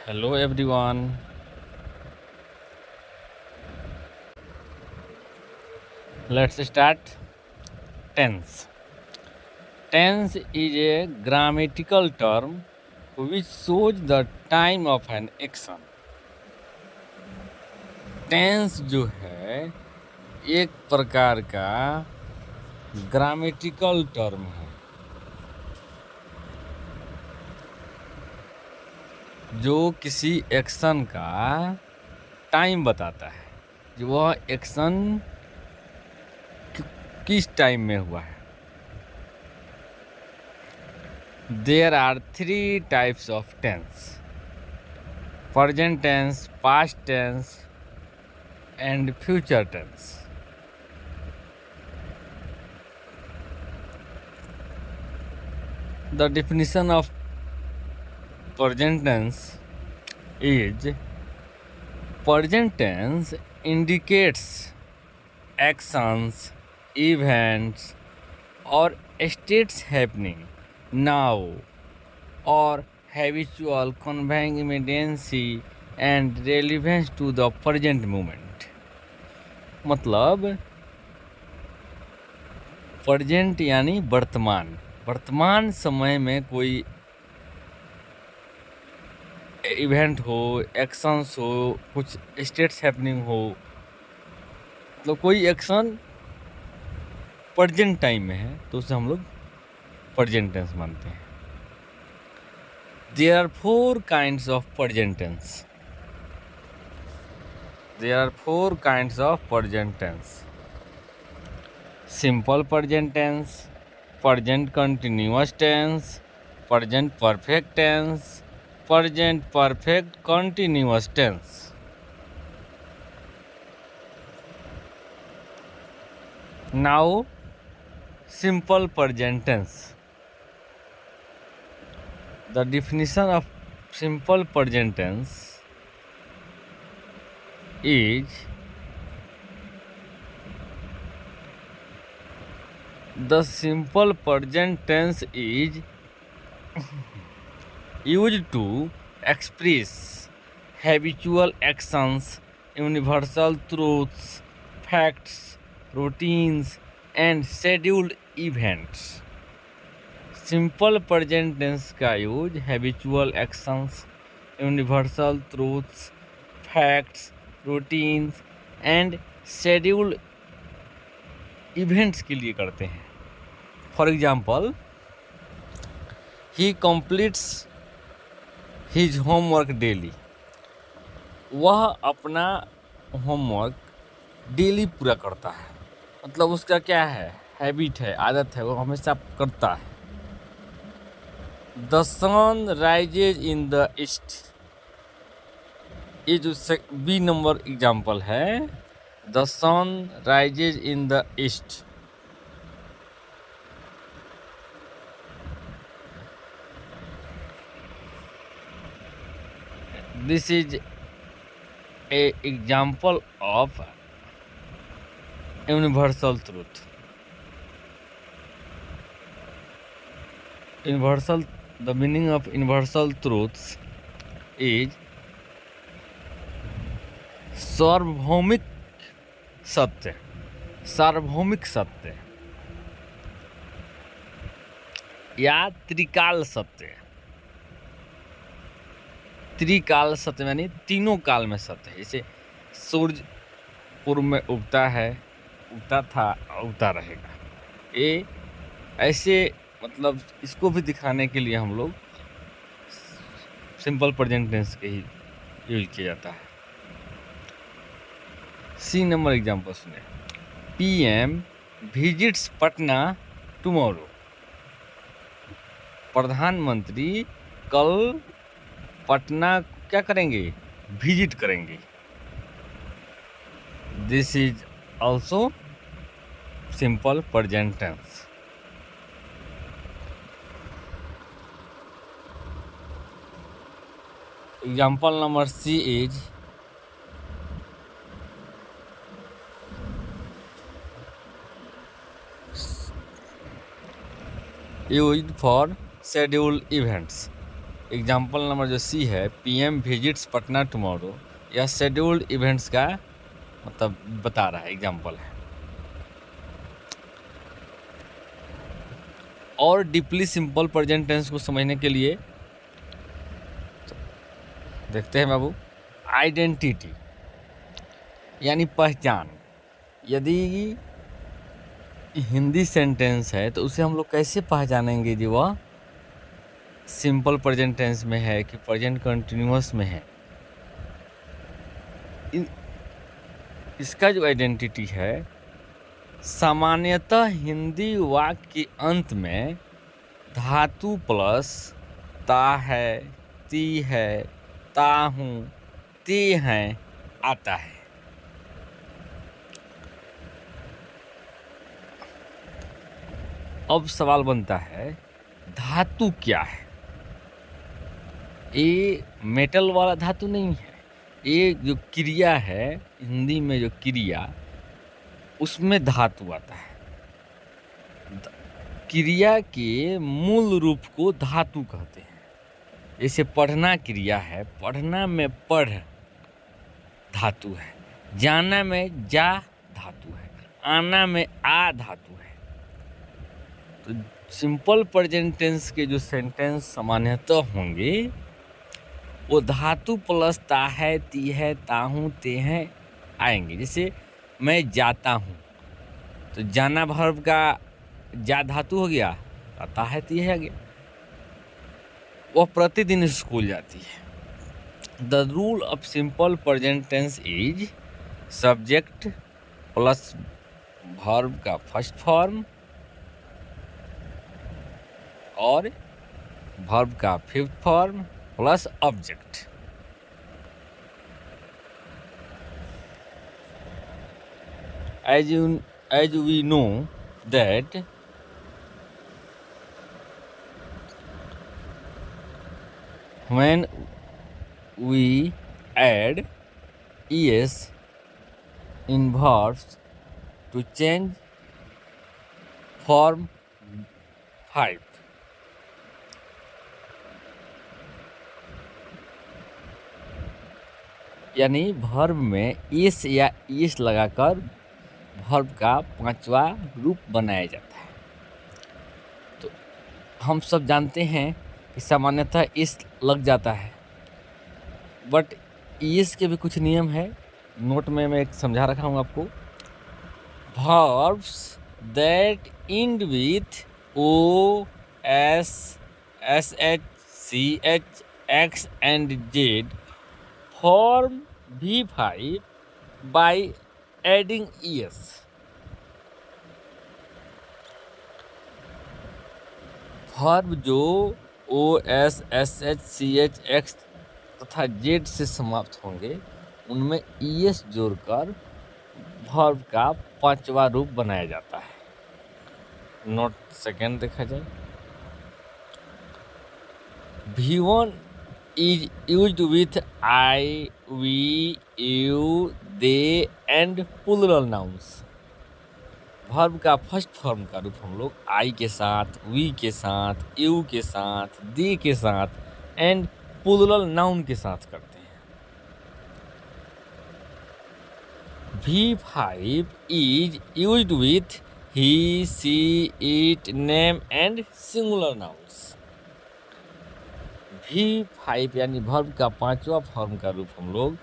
Hello everyone. Let's start. Tense. Tense is a grammatical term which shows the time of an action. Tense जो है एक प्रकार का grammatical term है जो किसी एक्शन का टाइम बताता है, जो वह एक्शन किस टाइम में हुआ है. There are three types of tense: present tense, past tense, and future tense. The definition of present tense is: present tense indicates actions, events, or states happening now or habitual, conveying immediacy and relevance to the present moment. मतलब present यानी वर्तमान समय में कोई event हो, actions हो, कुछ states happening हो, मतलब कोई एक्शन प्रेजेंट टाइम में है तो उसे हम लोग प्रेजेंट टेंस मानते हैं. There are four kinds of present tense. Simple present tense, present continuous tense, present perfect tense, present perfect continuous tense. Now, simple present tense. The definition of simple present tense is: the simple present tense is used to express habitual actions, universal truths, facts, routines, and scheduled events. Simple present tense का use habitual actions, universal truths, facts, routines and scheduled events के लिए करते हैं. For example, he completes his homework daily. वह अपना homework daily पूरा करता है, मतलब उसका क्या है, हैबिट है, आदत है, वो हमेशा करता है. The sun rises in the east. ये जो बी नंबर एग्जाम्पल है, The sun rises in the east. This is a example of universal truth. The meaning of universal truths is सार्वभौमिक सत्य या त्रिकाल सत्य. यानी तीनों काल में सत्य है. जैसे सूर्य पूर्व में उगता है, उगता था, उगता रहेगा. ये ऐसे, मतलब इसको भी दिखाने के लिए हम लोग सिंपल प्रेजेंट टेंस के ही यूज किया जाता है. सी नंबर एग्जाम्पल सुने. PM visits Patna tomorrow. प्रधानमंत्री कल पटना क्या करेंगे, विजिट करेंगे. This is also simple present tense. Example number C is: used for scheduled events. Example number जो सी है, पीएम विजिट्स पटना टुमारो, यह शेड्यूल्ड इवेंट्स का मतलब बता रहा है, एग्जाम्पल है। और डीपली सिंपल प्रेजेंट टेंस को समझने के लिए देखते हैं बाबू, आइडेंटिटी यानी पहचान। यदि हिंदी सेंटेंस है तो उसे हम लोग कैसे पहचानेंगे जी वह सिंपल प्रेजेंट टेंस में है कि प्रेजेंट कंटिन्यूअस में है। इसका जो आइडेंटिटी है, सामान्यतः हिंदी वाक्य के अंत में धातु प्लस ता है, ती है, ता हूँ, ते हैं आता है। अब सवाल बनता है, धातु क्या है? ये मेटल वाला धातु नहीं है, ये जो क्रिया है हिंदी में, जो क्रिया उसमें धातु आता है। क्रिया के मूल रूप को धातु कहते हैं। जैसे पढ़ना क्रिया है, पढ़ना में पढ़ धातु है, जाना में जा धातु है, आना में आ धातु है। तो सिंपल प्रेजेंट टेंस के जो सेंटेंस सामान्यतः होंगे वो धातु प्लस ता है, ती है, ता हूँ, ते हैं आएंगे। जैसे मैं जाता हूँ, तो जाना वर्ब का जा धातु हो गया, ता है, ती है आ गया। वह प्रतिदिन स्कूल जाती है। The rule of simple present tense is subject plus verb का फर्स्ट फॉर्म और वर्ब का fifth form plus object. As we know that when we add es in verbs to change form 5, यानी verb में S या S लगाकर verb का पांचवा रूप बनाया जाता है। तो हम सब जानते हैं कि सामान्यतः एस लग जाता है, बट एस के भी कुछ नियम है। नोट में मैं एक समझा रखा हूँ आपको। verbs that end with o, s, sh, ch, x and z form v5 by adding es। Verb जो ओ, एस, एच, सी, एच, एक्स तथा जेड से समाप्त होंगे उनमें ईएस जोड़कर वर्ब का पांचवा रूप बनाया जाता है। नोट सेकेंड देखा जाए, V1 is used with I, we, you, they and plural nouns। Verb का फर्स्ट फॉर्म का रूप हम लोग आई के साथ, वी के साथ, यू के साथ, दे के साथ एंड प्लूरल नाउन के साथ करते हैं। V5 is used with he, she, it, name and singular nouns। V5 यानी वर्ब का पांचवा फॉर्म का रूप हम लोग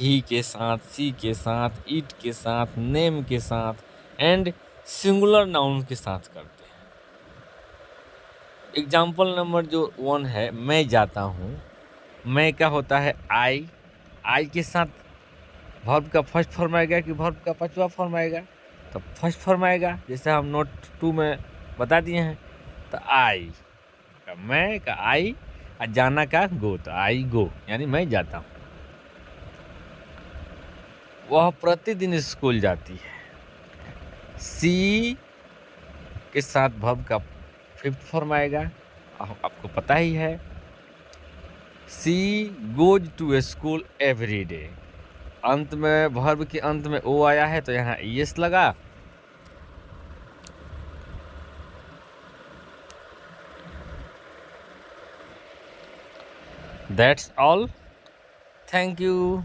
ही के साथ, सी के साथ, इट के साथ, नेम के साथ एंड सिंगुलर नाउन के साथ करते हैं। एग्जाम्पल नंबर जो 1 है, मैं जाता हूँ। मैं क्या होता है? आई। आई के साथ वर्ब का फर्स्ट फॉर्म आएगा कि वर्ब का पांचवा फॉर्म आएगा? तो फर्स्ट फॉर्म आएगा, जैसे हम नोट 2 में बता दिए हैं। तो आई का मैं का आई और जाना का गो, तो आई गो यानी मैं जाता हूँ। वह प्रतिदिन स्कूल जाती है। सी के साथ वर्ब का फिफ्थ फॉर्म आएगा, आपको पता ही है। She goes to school every day. अंत में वर्ब के अंत में ओ आया है तो यहाँ एस लगा। That's all. Thank you.